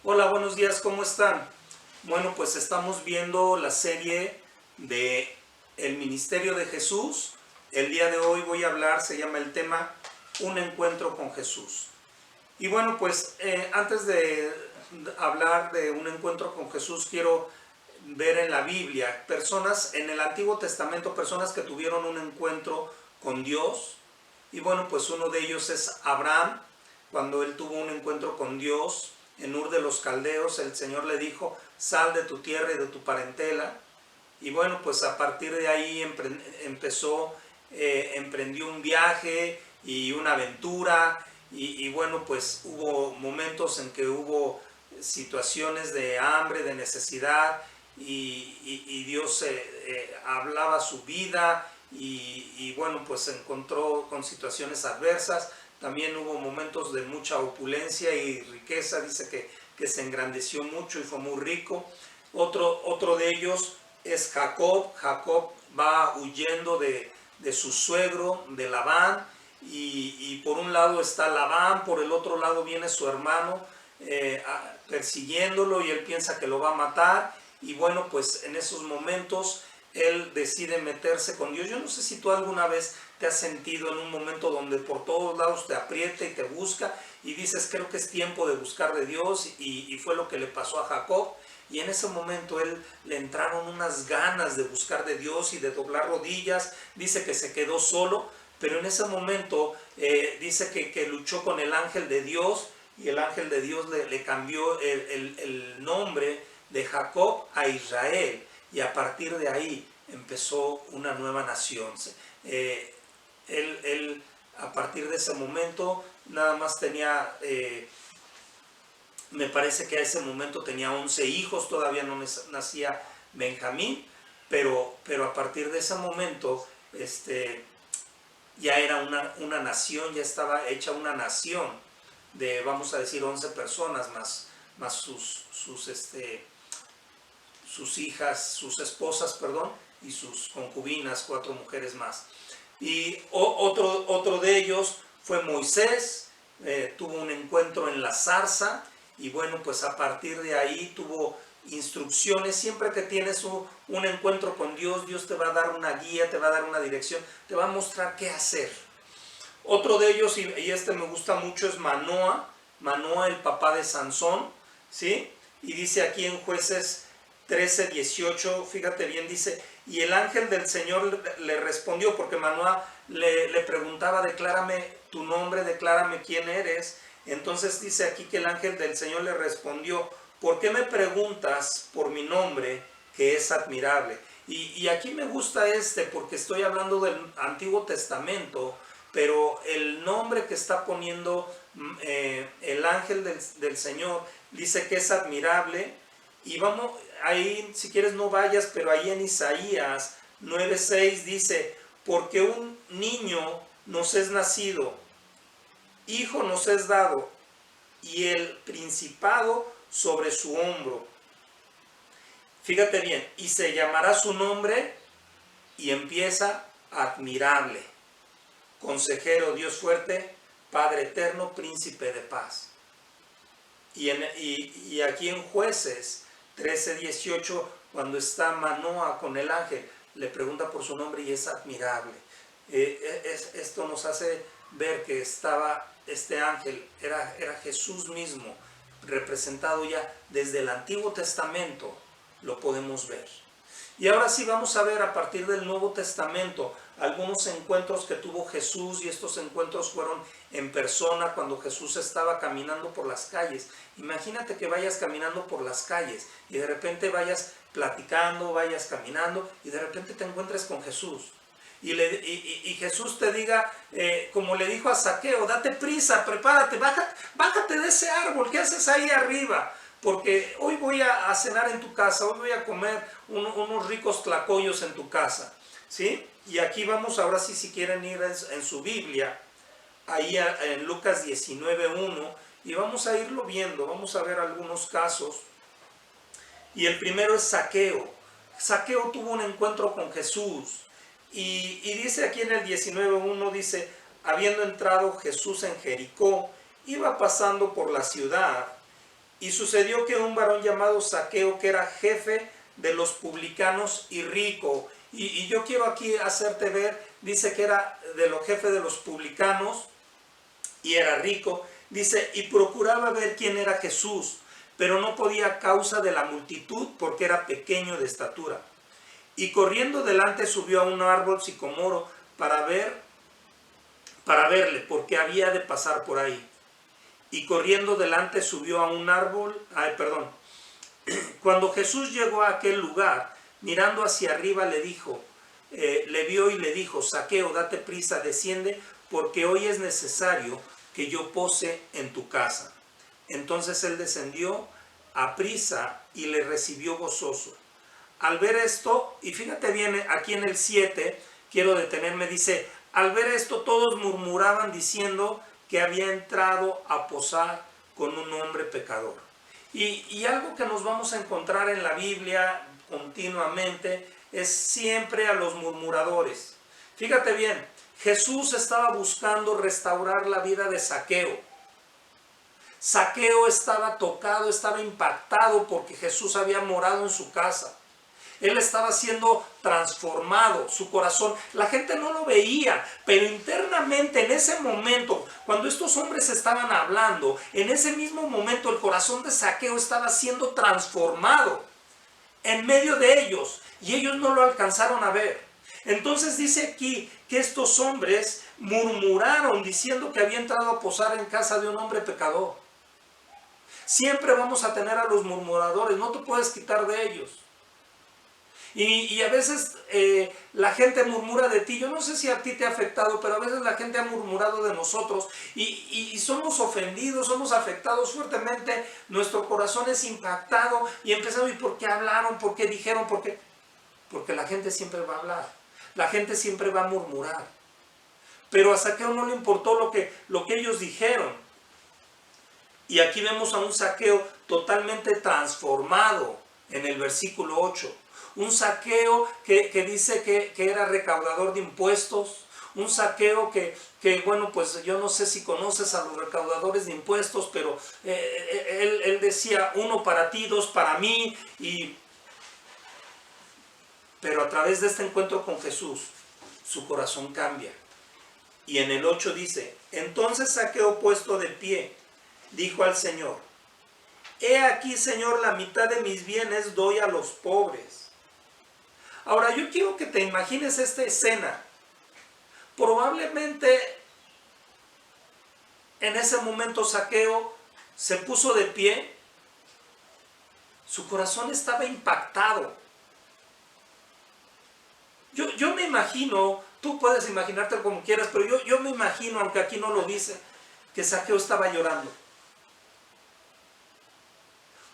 Hola, buenos días, ¿cómo están? Bueno, pues estamos viendo la serie de El Ministerio de Jesús. El día de hoy voy a hablar, se llama el tema Un encuentro con Jesús. Y bueno, pues antes de hablar de un encuentro con Jesús, quiero ver en la Biblia personas en el Antiguo Testamento, personas que tuvieron un encuentro con Dios. Y bueno, pues uno de ellos es Abraham. Cuando él tuvo un encuentro con Dios en Ur de los Caldeos, el Señor le dijo: sal de tu tierra y de tu parentela. Y bueno, pues a partir de ahí emprendió un viaje y una aventura. Y bueno, pues hubo momentos en que hubo situaciones de hambre, de necesidad, y Dios hablaba su vida, y bueno, pues se encontró con situaciones adversas. También hubo momentos de mucha opulencia y riqueza, dice que se engrandeció mucho y fue muy rico. Otro de ellos es Jacob. Jacob va huyendo de su suegro, de Labán, y por un lado está Labán, por el otro lado viene su hermano persiguiéndolo, y él piensa que lo va a matar. Y bueno, pues en esos momentos él decide meterse con Dios. Yo no sé si tú alguna vez te has sentido en un momento donde por todos lados te aprieta y te busca y dices: creo que es tiempo de buscar de Dios. Y fue lo que le pasó a Jacob. Y en ese momento él le entraron unas ganas de buscar de Dios y de doblar rodillas. Dice que se quedó solo, pero en ese momento dice que luchó con el ángel de Dios, y el ángel de Dios le cambió el nombre de Jacob a Israel, y a partir de ahí empezó una nueva nación. Él a partir de ese momento nada más tenía, me parece que a ese momento tenía 11 hijos, todavía no nacía Benjamín, pero a partir de ese momento ya era una nación, ya estaba hecha una nación de, vamos a decir, 11 personas más sus hijas, sus esposas, perdón, y sus concubinas, 4 mujeres más. Y otro de ellos fue Moisés. Tuvo un encuentro en la zarza, y bueno, pues a partir de ahí tuvo instrucciones. Siempre que tienes un encuentro con Dios, Dios te va a dar una guía, te va a dar una dirección, te va a mostrar qué hacer. Otro de ellos, y este me gusta mucho, es Manoa. Manoa, el papá de Sansón, ¿sí? Y dice aquí en Jueces 13:18, fíjate bien, dice: y el ángel del Señor le respondió, porque Manoa le preguntaba: declárame tu nombre, declárame quién eres. Entonces dice aquí que el ángel del Señor le respondió: ¿por qué me preguntas por mi nombre, que es admirable? Y aquí me gusta porque estoy hablando del Antiguo Testamento, pero el nombre que está poniendo el ángel del Señor dice que es admirable. Y vamos, ahí si quieres no vayas, pero ahí en Isaías 9:6 dice: porque un niño nos es nacido, hijo nos es dado, y el principado sobre su hombro. Fíjate bien, y se llamará su nombre, y empieza: admirable, consejero, Dios fuerte, Padre eterno, príncipe de paz. Y aquí en Jueces 13:18, cuando está Manoa con el ángel, le pregunta por su nombre y es admirable. Esto nos hace ver que estaba este ángel, era Jesús mismo, representado ya desde el Antiguo Testamento, lo podemos ver. Y ahora sí vamos a ver a partir del Nuevo Testamento algunos encuentros que tuvo Jesús, y estos encuentros fueron en persona cuando Jesús estaba caminando por las calles. Imagínate que vayas caminando por las calles y de repente vayas platicando, vayas caminando y de repente te encuentres con Jesús. Y Jesús te diga, como le dijo a Zaqueo: date prisa, prepárate, bájate de ese árbol, ¿qué haces ahí arriba? Porque hoy voy a cenar en tu casa, hoy voy a comer unos ricos tlacoyos en tu casa, ¿sí? Y aquí vamos, ahora sí, si quieren ir en su Biblia, ahí en Lucas 19:1, y vamos a irlo viendo, vamos a ver algunos casos. Y el primero es Zaqueo. Zaqueo tuvo un encuentro con Jesús, y dice aquí en el 19:1, dice: habiendo entrado Jesús en Jericó, iba pasando por la ciudad, Y sucedió que un varón llamado Zaqueo, que era jefe de los publicanos y rico, y yo quiero aquí hacerte ver, dice que era de los jefes de los publicanos y era rico, dice, y procuraba ver quién era Jesús, pero no podía a causa de la multitud porque era pequeño de estatura. Y corriendo delante subió a un árbol sicomoro para verle, porque había de pasar por ahí. Y corriendo delante subió a un árbol, Cuando Jesús llegó a aquel lugar, mirando hacia arriba le vio y le dijo, Zaqueo, date prisa, desciende, porque hoy es necesario que yo pose en tu casa. Entonces él descendió a prisa y le recibió gozoso. Al ver esto, y fíjate bien, aquí en el 7, quiero detenerme, dice, al ver esto todos murmuraban diciendo que había entrado a posar con un hombre pecador. Y algo que nos vamos a encontrar en la Biblia continuamente es siempre a los murmuradores. Fíjate bien, Jesús estaba buscando restaurar la vida de Zaqueo. Zaqueo estaba tocado, estaba impactado porque Jesús había morado en su casa. Él estaba siendo transformado, su corazón. La gente no lo veía, pero internamente en ese momento, cuando estos hombres estaban hablando, en ese mismo momento el corazón de Zaqueo estaba siendo transformado en medio de ellos y ellos no lo alcanzaron a ver. Entonces dice aquí que estos hombres murmuraron diciendo que había entrado a posar en casa de un hombre pecador. Siempre vamos a tener a los murmuradores, no te puedes quitar de ellos. Y a veces la gente murmura de ti. Yo no sé si a ti te ha afectado, pero a veces la gente ha murmurado de nosotros y somos ofendidos, somos afectados fuertemente. Nuestro corazón es impactado y empezamos, ¿y por qué hablaron? ¿Por qué dijeron? ¿Por qué? Porque la gente siempre va a hablar, la gente siempre va a murmurar. Pero a Zaqueo no le importó lo que ellos dijeron. Y aquí vemos a un Zaqueo totalmente transformado en el versículo 8. Un Zaqueo que dice que era recaudador de impuestos. Un Zaqueo que, bueno, pues yo no sé si conoces a los recaudadores de impuestos, pero él decía, uno para ti, dos para mí. Pero a través de este encuentro con Jesús, su corazón cambia. Y en el 8 dice, entonces Zaqueo puesto de pie, dijo al Señor, he aquí, Señor, la mitad de mis bienes doy a los pobres. Ahora, yo quiero que te imagines esta escena. Probablemente en ese momento Zaqueo se puso de pie. Su corazón estaba impactado. Yo me imagino, tú puedes imaginarte como quieras, pero yo me imagino, aunque aquí no lo dice, que Zaqueo estaba llorando.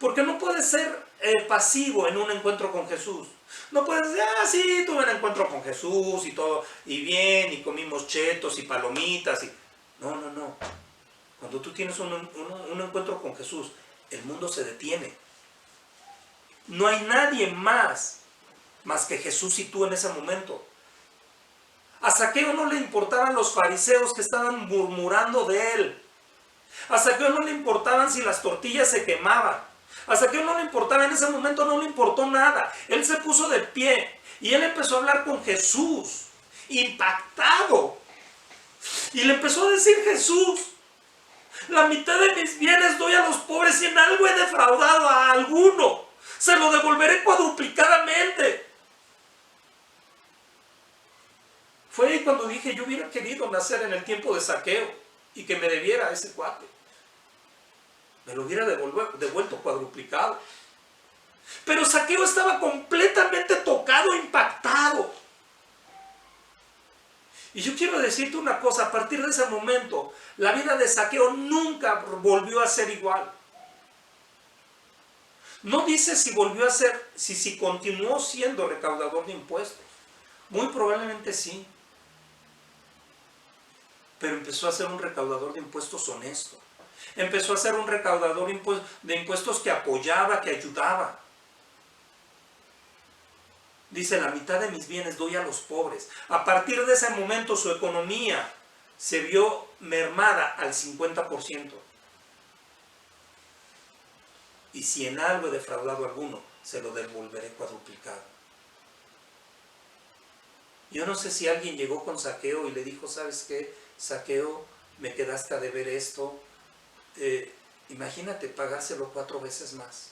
Porque no puedes ser pasivo en un encuentro con Jesús. No puedes decir, sí, tuve un encuentro con Jesús y todo, y bien, y comimos chetos y palomitas. No. Cuando tú tienes un encuentro con Jesús, el mundo se detiene. No hay nadie más que Jesús y tú en ese momento. A Zaqueo no le importaban los fariseos que estaban murmurando de él. A Zaqueo no le importaban si las tortillas se quemaban. A Zaqueo no le importaba, en ese momento no le importó nada. Él se puso de pie y él empezó a hablar con Jesús, impactado. Y le empezó a decir, Jesús, la mitad de mis bienes doy a los pobres y en algo he defraudado a alguno. Se lo devolveré cuadruplicadamente. Fue ahí cuando dije, yo hubiera querido nacer en el tiempo de Zaqueo y que me debiera a ese cuate. Me lo hubiera devuelto cuadruplicado. Pero Zaqueo estaba completamente tocado, impactado. Y yo quiero decirte una cosa, a partir de ese momento, la vida de Zaqueo nunca volvió a ser igual. No dice si volvió a ser, si continuó siendo recaudador de impuestos. Muy probablemente sí. Pero empezó a ser un recaudador de impuestos honesto. Empezó a ser un recaudador de impuestos que apoyaba, que ayudaba. Dice, la mitad de mis bienes doy a los pobres. A partir de ese momento su economía se vio mermada al 50%. y si en algo he defraudado a alguno, se lo devolveré cuadruplicado. Yo no sé si alguien llegó con Zaqueo y le dijo, ¿sabes qué? Zaqueo, me quedaste a deber esto. Imagínate pagárselo 4 veces más.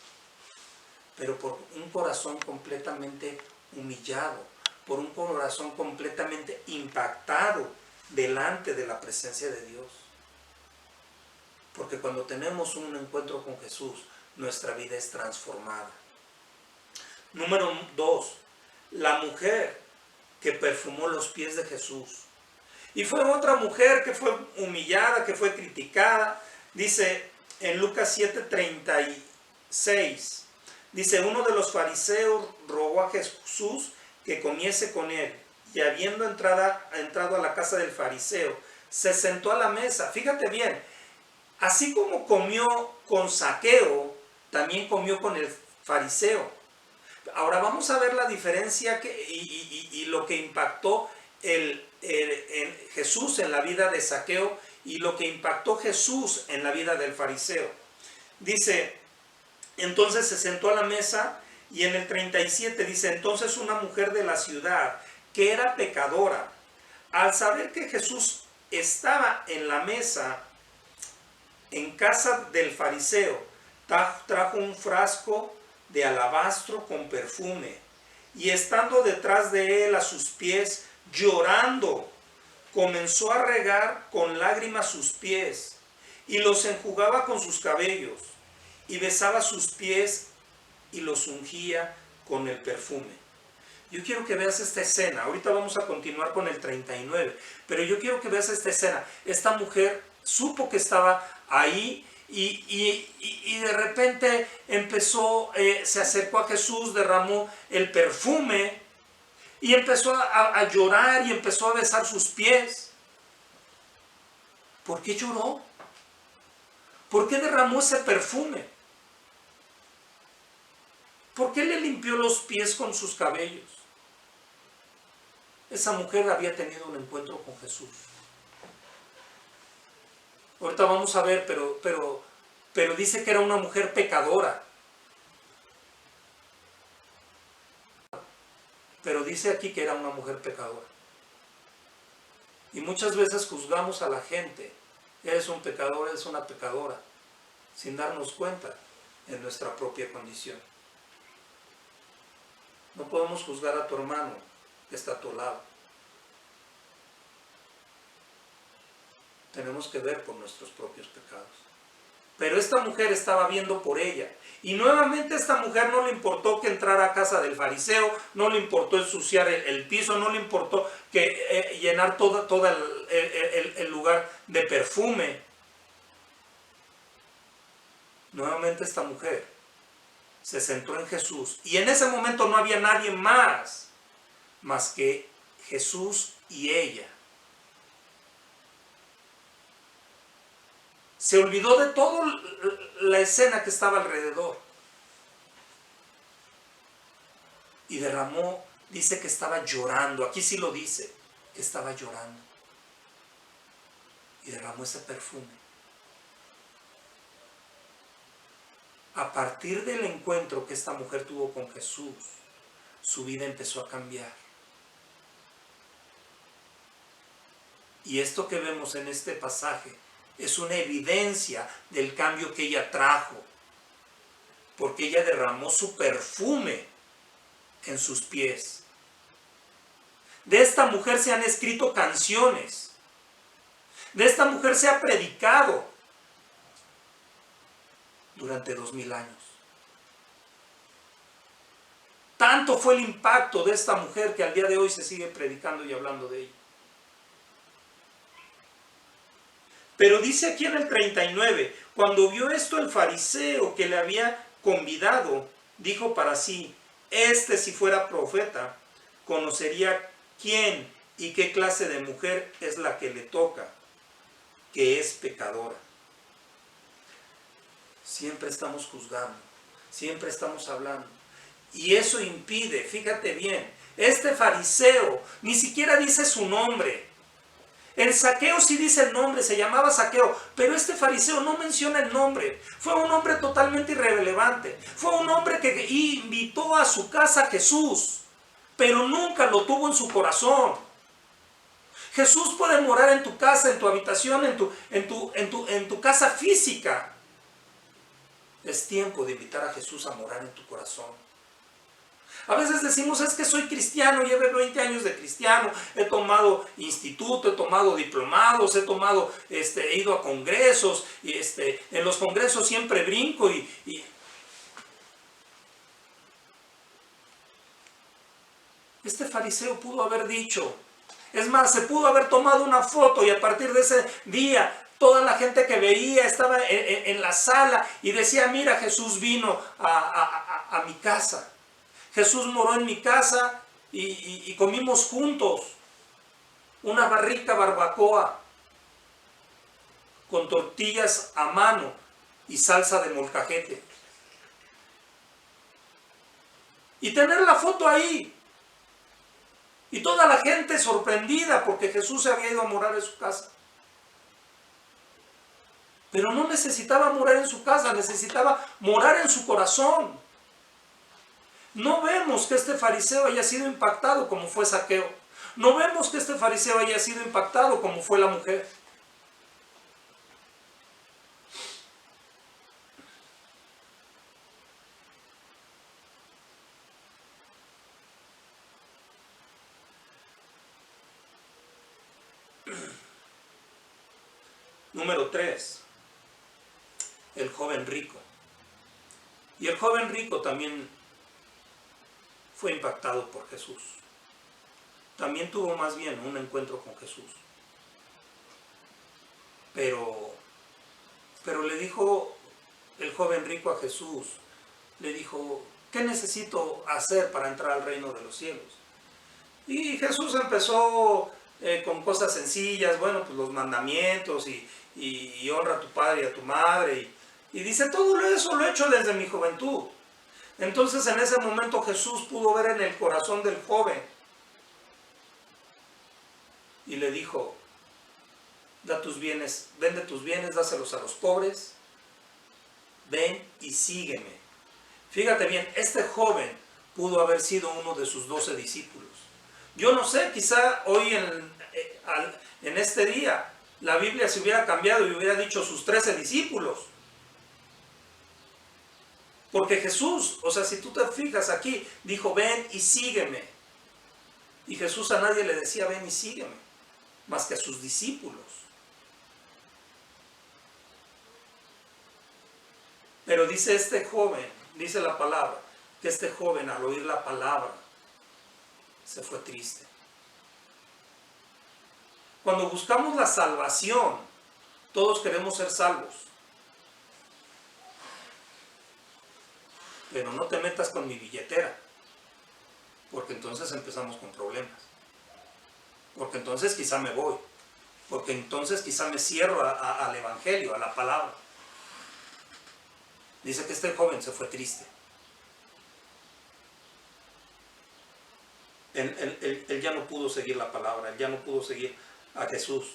Pero por un corazón completamente humillado, por un corazón completamente impactado delante de la presencia de Dios. Porque cuando tenemos un encuentro con Jesús, nuestra vida es transformada. Número 2, la mujer que perfumó los pies de Jesús. Y fue otra mujer que fue humillada, que fue criticada. Dice en Lucas 7:36, dice, uno de los fariseos rogó a Jesús que comiese con él. Y habiendo entrado a la casa del fariseo, se sentó a la mesa. Fíjate bien, así como comió con Zaqueo, también comió con el fariseo. Ahora vamos a ver la diferencia y lo que impactó Jesús en la vida de Zaqueo y lo que impactó Jesús en la vida del fariseo. Dice, entonces se sentó a la mesa y en el 37 dice, entonces una mujer de la ciudad que era pecadora, al saber que Jesús estaba en la mesa en casa del fariseo, trajo un frasco de alabastro con perfume, y estando detrás de él a sus pies, llorando, comenzó a regar con lágrimas sus pies, y los enjugaba con sus cabellos, y besaba sus pies, y los ungía con el perfume. Yo quiero que veas esta escena. Ahorita vamos a continuar con el 39, pero yo quiero que veas esta escena. Esta mujer supo que estaba ahí, y de repente empezó, se acercó a Jesús, derramó el perfume y empezó a llorar y empezó a besar sus pies. ¿Por qué lloró? ¿Por qué derramó ese perfume? ¿Por qué le limpió los pies con sus cabellos? Esa mujer había tenido un encuentro con Jesús. Ahorita vamos a ver, pero dice que era una mujer pecadora. Pero dice aquí que era una mujer pecadora. Y muchas veces juzgamos a la gente. Eres un pecador, eres una pecadora, sin darnos cuenta en nuestra propia condición. No podemos juzgar a tu hermano que está a tu lado. Tenemos que ver por nuestros propios pecados. Pero esta mujer estaba viendo por ella. Y nuevamente a esta mujer no le importó que entrara a casa del fariseo, no le importó ensuciar el piso, no le importó que llenar todo el lugar de perfume. Nuevamente esta mujer se centró en Jesús. Y en ese momento no había nadie más que Jesús y ella. Se olvidó de toda la escena que estaba alrededor. Y derramó, dice que estaba llorando. Aquí sí lo dice, que estaba llorando. Y derramó ese perfume. A partir del encuentro que esta mujer tuvo con Jesús, su vida empezó a cambiar. Y esto que vemos en este pasaje es una evidencia del cambio que ella trajo, porque ella derramó su perfume en sus pies. De esta mujer se han escrito canciones, de esta mujer se ha predicado durante 2000 años. Tanto fue el impacto de esta mujer que al día de hoy se sigue predicando y hablando de ella. Pero dice aquí en el 39, cuando vio esto el fariseo que le había convidado, dijo para sí, si fuera profeta, conocería quién y qué clase de mujer es la que le toca, que es pecadora. Siempre estamos juzgando, siempre estamos hablando. Y eso impide, fíjate bien, este fariseo ni siquiera dice su nombre. El Zaqueo sí dice el nombre, se llamaba Zaqueo, pero este fariseo no menciona el nombre. Fue un hombre totalmente irrelevante. Fue un hombre que invitó a su casa a Jesús, pero nunca lo tuvo en su corazón. Jesús puede morar en tu casa, en tu habitación, en tu casa física. Es tiempo de invitar a Jesús a morar en tu corazón. A veces decimos, es que soy cristiano, llevo 20 años de cristiano, he tomado instituto, he tomado diplomados, he ido a congresos, y en los congresos siempre brinco y este fariseo pudo haber dicho, es más, se pudo haber tomado una foto y a partir de ese día toda la gente que veía estaba en la sala y decía, mira, Jesús vino a mi casa. Jesús moró en mi casa y comimos juntos una rica barbacoa con tortillas a mano y salsa de molcajete. Y tener la foto ahí. Y toda la gente sorprendida porque Jesús se había ido a morar en su casa. Pero no necesitaba morar en su casa, necesitaba morar en su corazón. No vemos que este fariseo haya sido impactado como fue Zaqueo. No vemos que este fariseo haya sido impactado como fue la mujer. Número 3. El joven rico. Y el joven rico también fue impactado por Jesús. También tuvo más bien un encuentro con Jesús. Pero le dijo el joven rico a Jesús, le dijo, ¿qué necesito hacer para entrar al reino de los cielos? Y Jesús empezó con cosas sencillas, bueno, pues los mandamientos y honra a tu padre y a tu madre. Y dice, todo eso lo he hecho desde mi juventud. Entonces en ese momento Jesús pudo ver en el corazón del joven y le dijo, da tus bienes, vende tus bienes, dáselos a los pobres, ven y sígueme. Fíjate bien, este joven pudo haber sido uno de sus 12 discípulos. Yo no sé, quizá hoy en este día la Biblia se hubiera cambiado y hubiera dicho sus 13 discípulos. Porque Jesús, o sea, si tú te fijas aquí, dijo, ven y sígueme. Y Jesús a nadie le decía, ven y sígueme, más que a sus discípulos. Pero dice este joven, dice la palabra, que este joven al oír la palabra se fue triste. Cuando buscamos la salvación, todos queremos ser salvos. Pero no te metas con mi billetera, porque entonces empezamos con problemas. Porque entonces quizá me voy, porque entonces quizá me cierro al evangelio, a la palabra. Dice que este joven se fue triste. Él ya no pudo seguir la palabra, él ya no pudo seguir a Jesús.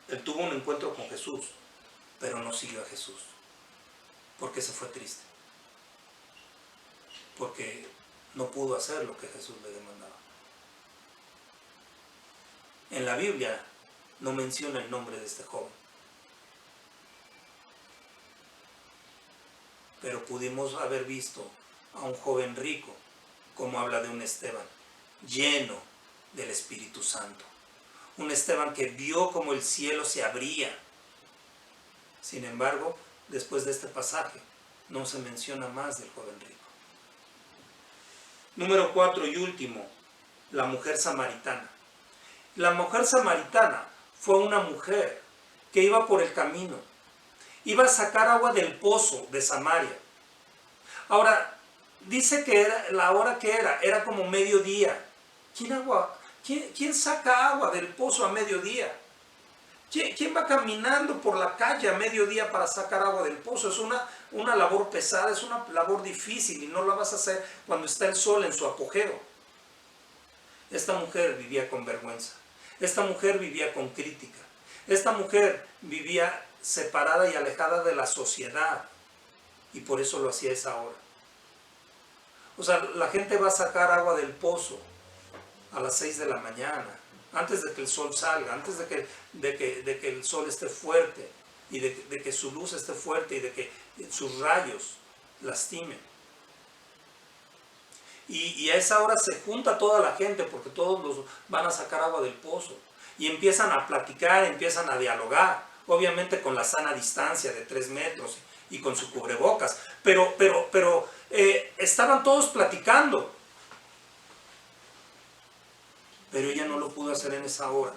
Él tuvo un encuentro con Jesús, pero no siguió a Jesús. Porque se fue triste. Porque no pudo hacer lo que Jesús le demandaba. En la Biblia no menciona el nombre de este joven. Pero pudimos haber visto a un joven rico, como habla de un Esteban, lleno del Espíritu Santo. Un Esteban que vio como el cielo se abría. Sin embargo, después de este pasaje, no se menciona más del joven rico. Número 4 y último, la mujer samaritana. La mujer samaritana fue una mujer que iba por el camino. Iba a sacar agua del pozo de Samaria. Ahora, dice que la hora que era como mediodía. ¿Quién saca agua del pozo a mediodía? ¿Quién va caminando por la calle a mediodía para sacar agua del pozo? Es una labor pesada, es una labor difícil y no la vas a hacer cuando está el sol en su apogeo. Esta mujer vivía con vergüenza. Esta mujer vivía con crítica. Esta mujer vivía separada y alejada de la sociedad. Y por eso lo hacía a esa hora. O sea, la gente va a sacar agua del pozo a las 6 de la mañana, antes de que el sol salga, antes de que el sol esté fuerte y de que su luz esté fuerte y de que sus rayos lastimen. Y a esa hora se junta toda la gente porque todos los van a sacar agua del pozo y empiezan a platicar, empiezan a dialogar, obviamente con la sana distancia de 3 metros y con su cubrebocas, pero estaban todos platicando. Pero ella no lo pudo hacer en esa hora,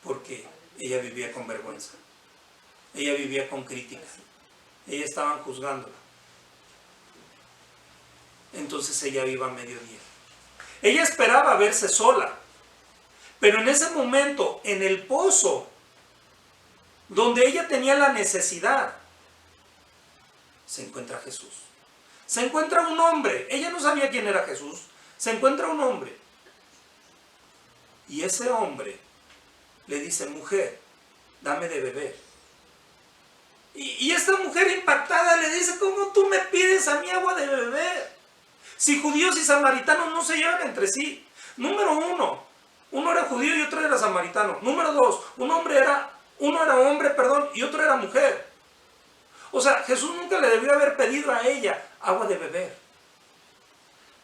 porque ella vivía con vergüenza, ella vivía con crítica, ella estaban juzgándola. Entonces ella iba a mediodía. Ella esperaba verse sola, pero en ese momento, en el pozo, donde ella tenía la necesidad, se encuentra Jesús. Se encuentra un hombre, ella no sabía quién era Jesús, se encuentra un hombre. Y ese hombre le dice, mujer, dame de beber. Y esta mujer impactada le dice, ¿cómo tú me pides a mí agua de beber? Si judíos y samaritanos no se llevan entre sí. Número uno era judío y otro era samaritano. Número dos, uno era hombre, y otro era mujer. O sea, Jesús nunca le debió haber pedido a ella agua de beber.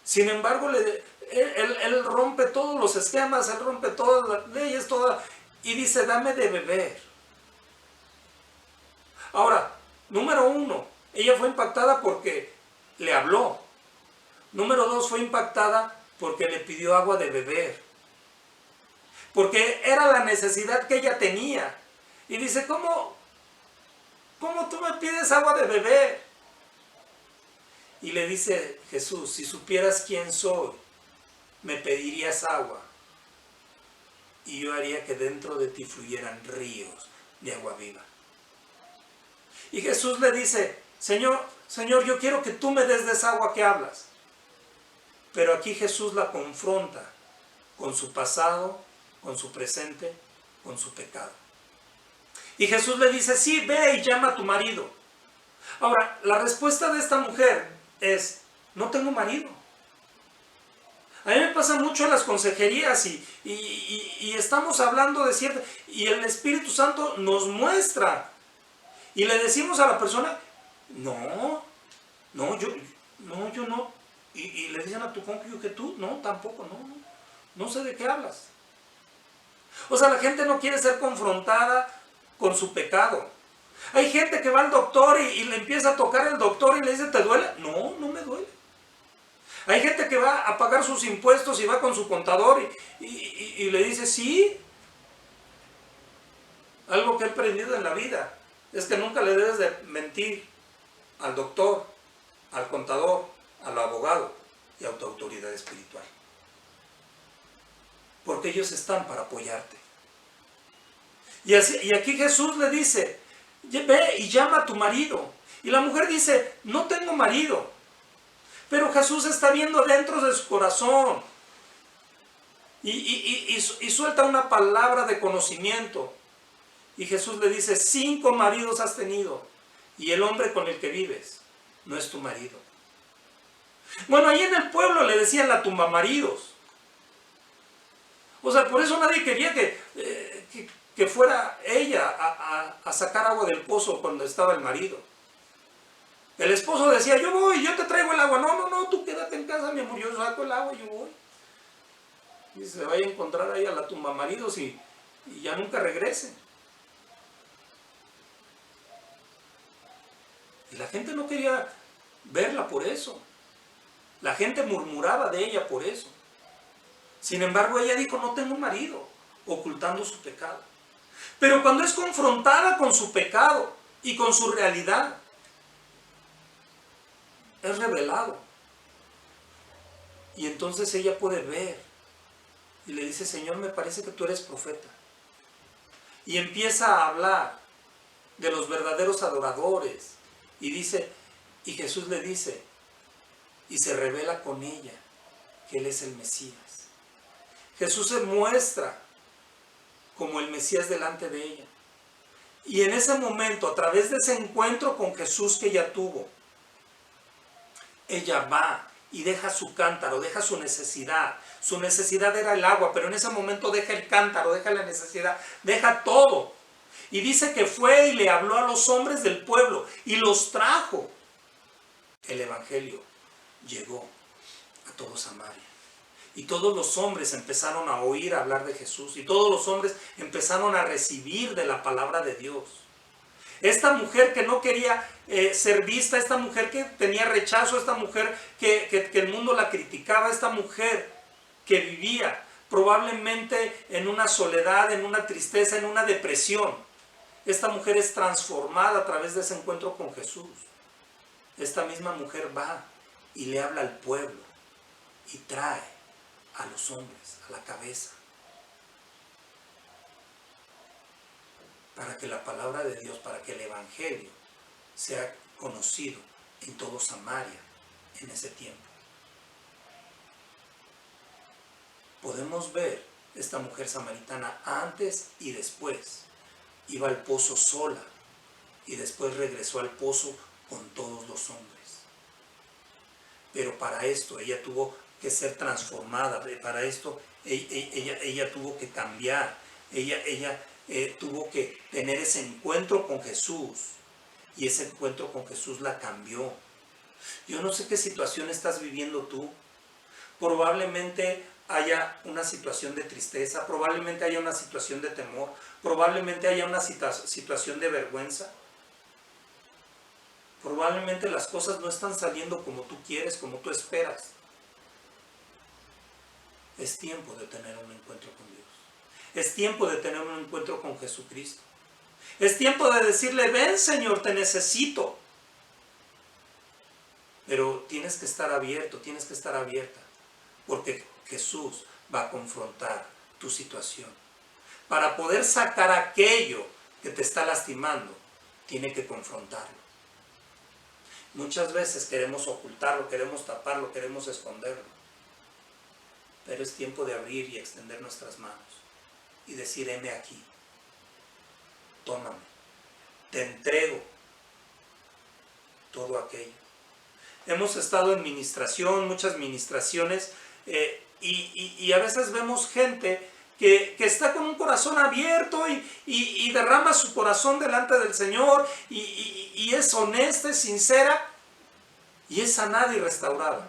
Sin embargo, él rompe todos los esquemas, él rompe todas las leyes, y dice, dame de beber. Ahora, número uno, ella fue impactada porque le habló. Número dos, fue impactada porque le pidió agua de beber. Porque era la necesidad que ella tenía. Y dice, ¿cómo tú me pides agua de beber? Y le dice Jesús, si supieras quién soy, me pedirías agua. Y yo haría que dentro de ti fluyeran ríos de agua viva. Y Jesús le dice, Señor, yo quiero que tú me des de esa agua que hablas. Pero aquí Jesús la confronta con su pasado, con su presente, con su pecado. Y Jesús le dice, sí, ve y llama a tu marido. Ahora, la respuesta de esta mujer es, no tengo marido. A mí me pasa mucho en las consejerías y estamos hablando de cierto, y el Espíritu Santo nos muestra. Y le decimos a la persona, yo no. Y le dicen a tu cónyuge, tú, no, tampoco, no sé de qué hablas. O sea, la gente no quiere ser confrontada con su pecado. Hay gente que va al doctor y le empieza a tocar el doctor y le dice, ¿te duele? No me duele. Hay gente que va a pagar sus impuestos y va con su contador y le dice, sí. Algo que he aprendido en la vida es que nunca le debes de mentir al doctor, al contador, al abogado y a tu autoridad espiritual. Porque ellos están para apoyarte. Y aquí Jesús le dice, ve y llama a tu marido. Y la mujer dice, no tengo marido. Pero Jesús está viendo dentro de su corazón. Y suelta una palabra de conocimiento. Y Jesús le dice, 5 maridos has tenido. Y el hombre con el que vives no es tu marido. Bueno, ahí en el pueblo le decían la tumbamaridos. O sea, por eso nadie quería que fuera ella a sacar agua del pozo cuando estaba el marido. El esposo decía, yo voy, yo te traigo el agua. No, tú quédate en casa, mi amor, yo saco el agua y yo voy. Y se vaya a encontrar ahí a la tumbamaridos y ya nunca regrese. Y la gente no quería verla por eso. La gente murmuraba de ella por eso. Sin embargo, ella dijo, no tengo marido, ocultando su pecado. Pero cuando es confrontada con su pecado y con su realidad, es revelado. Y entonces ella puede ver. Y le dice, Señor, me parece que tú eres profeta. Y empieza a hablar de los verdaderos adoradores. Y Jesús le dice, y se revela con ella, que Él es el Mesías. Jesús se muestra como el Mesías delante de ella. Y en ese momento, a través de ese encuentro con Jesús que ella tuvo, ella va y deja su cántaro, deja su necesidad. Su necesidad era el agua, pero en ese momento deja el cántaro, deja la necesidad, deja todo. Y dice que fue y le habló a los hombres del pueblo y los trajo. El evangelio llegó a todo Samaria. Y todos los hombres empezaron a oír hablar de Jesús. Y todos los hombres empezaron a recibir de la palabra de Dios. Esta mujer que no quería ser vista, esta mujer que tenía rechazo, esta mujer que el mundo la criticaba, esta mujer que vivía probablemente en una soledad, en una tristeza, en una depresión. Esta mujer es transformada a través de ese encuentro con Jesús. Esta misma mujer va y le habla al pueblo y trae a los hombres a la cabeza para que la palabra de Dios, para que el evangelio sea conocido en todo Samaria en ese tiempo. Podemos ver esta mujer samaritana antes y después. Iba al pozo sola y después regresó al pozo con todos los hombres. Pero para esto ella tuvo que ser transformada, para esto ella tuvo que cambiar, ella tuvo que tener ese encuentro con Jesús y ese encuentro con Jesús la cambió. Yo no sé qué situación estás viviendo tú. Probablemente haya una situación de tristeza, probablemente haya una situación de temor, probablemente haya una situación de vergüenza. Probablemente las cosas no están saliendo como tú quieres, como tú esperas. Es tiempo de tener un encuentro con Dios. Es tiempo de tener un encuentro con Jesucristo. Es tiempo de decirle, ven Señor, te necesito. Pero tienes que estar abierto, tienes que estar abierta. Porque Jesús va a confrontar tu situación. Para poder sacar aquello que te está lastimando, tiene que confrontarlo. Muchas veces queremos ocultarlo, queremos taparlo, queremos esconderlo. Pero es tiempo de abrir y extender nuestras manos y decir, heme aquí, tómame, te entrego todo aquello. Hemos estado en ministración, muchas ministraciones, y a veces vemos gente que está con un corazón abierto y derrama su corazón delante del Señor y es honesta, es sincera y es sanada y restaurada.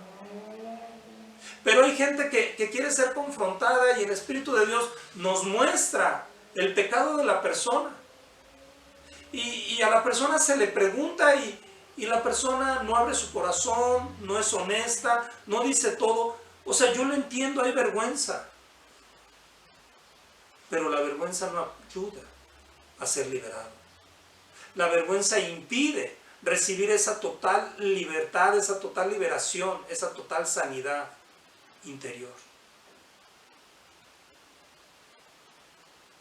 Pero hay gente que quiere ser confrontada y el Espíritu de Dios nos muestra el pecado de la persona. Y a la persona se le pregunta y la persona no abre su corazón, no es honesta, no dice todo. O sea, yo lo entiendo, hay vergüenza. Pero la vergüenza no ayuda a ser liberado. La vergüenza impide recibir esa total libertad, esa total liberación, esa total sanidad interior.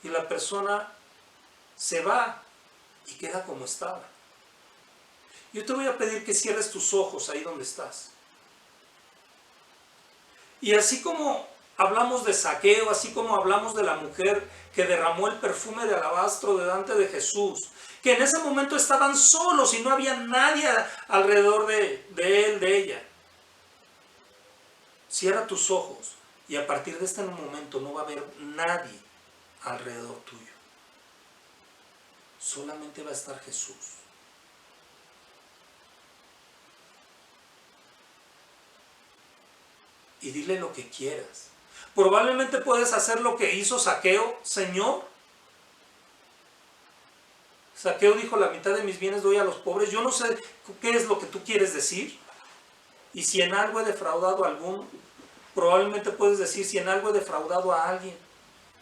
Y la persona se va y queda como estaba. Yo te voy a pedir que cierres tus ojos ahí donde estás. Y así como hablamos de Zaqueo, así como hablamos de la mujer que derramó el perfume de alabastro delante de Jesús, que en ese momento estaban solos y no había nadie alrededor de él, de ella. Cierra tus ojos y a partir de este momento no va a haber nadie alrededor tuyo. Solamente va a estar Jesús. Y dile lo que quieras. Probablemente puedes hacer lo que hizo Zaqueo. Señor, Zaqueo dijo, la mitad de mis bienes doy a los pobres. Yo no sé qué es lo que tú quieres decir. Y si en algo he defraudado a alguno, probablemente puedes decir, si en algo he defraudado a alguien,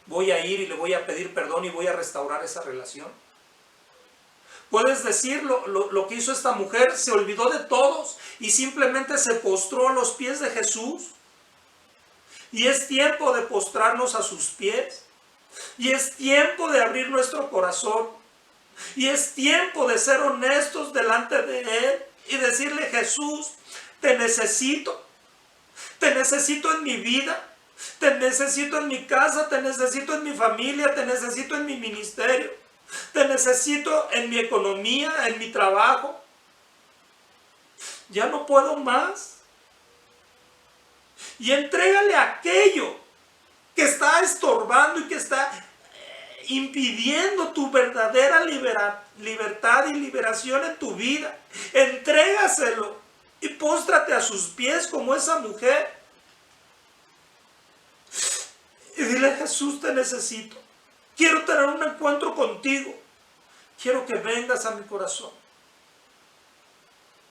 voy a ir y le voy a pedir perdón y voy a restaurar esa relación. Puedes decir lo que hizo esta mujer, se olvidó de todos y simplemente se postró a los pies de Jesús. Y es tiempo de postrarnos a sus pies. Y es tiempo de abrir nuestro corazón. Y es tiempo de ser honestos delante de Él y decirle, Jesús, te necesito en mi vida, Te necesito en mi casa, te necesito en mi familia, te necesito en mi ministerio, te necesito en mi economía, en mi trabajo. Ya no puedo más. Y entrégale aquello que está estorbando y que está impidiendo tu verdadera libertad y liberación en tu vida. Entrégaselo y póstrate a sus pies como esa mujer. Y dile: Jesús, te necesito. Quiero tener un encuentro contigo. Quiero que vengas a mi corazón.